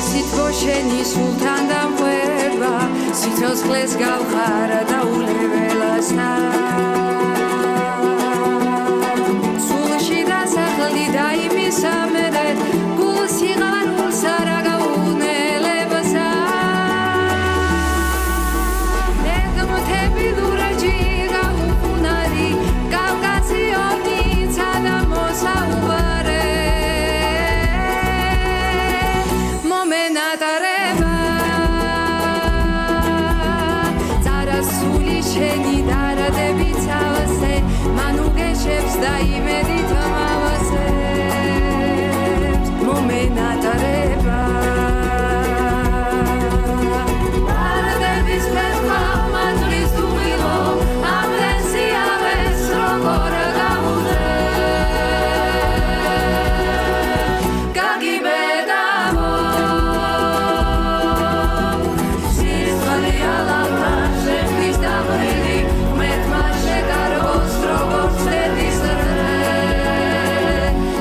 სიტყვოშენი სულთან დამყვება სიცოცხლეს გავხარა და ულეველასა სულში დასახლდი და იმისა მერე გულს სიღარულსა რა გაუნელებასა ეგმთები ლურჯი გაუხუნარი კავკასიონიცა და მოსაუბარე მომენატარება წარასული შენი დარადებით ავასე მან უგეშებს და იმედით მავასებს მომენატარება დარადების ფერხა მაწრის დუღილო ამდენ სიავეს როგორ გავუძე გაგიბედავო სისხლი ალამა შეფის დაბრილი მეტმა შეგარგოს როგორც დედის რე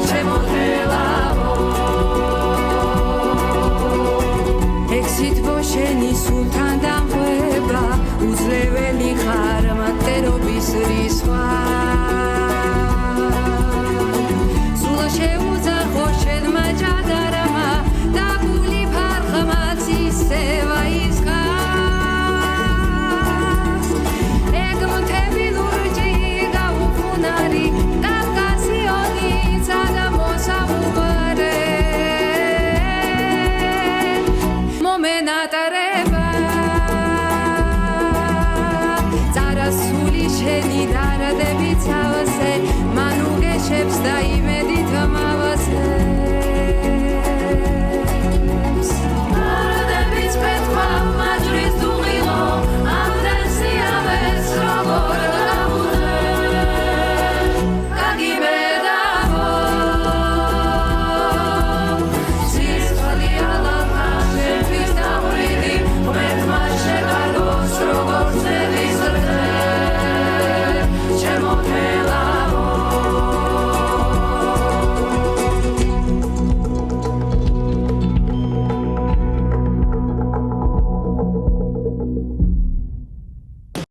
შემოთელავო ეგ სიტყვოშენი სულთან დამყვება უძლეველი ხარ მტერობის რისხვა სულ შეუძახო შენმა ჯადარმა და გული ფარხმაც ისევა ისხას ეგმთები ლურჯი გაუხუნარი კავკასიონიცა და მოსაუბარე მომენატარება წარასული შენი დარადებით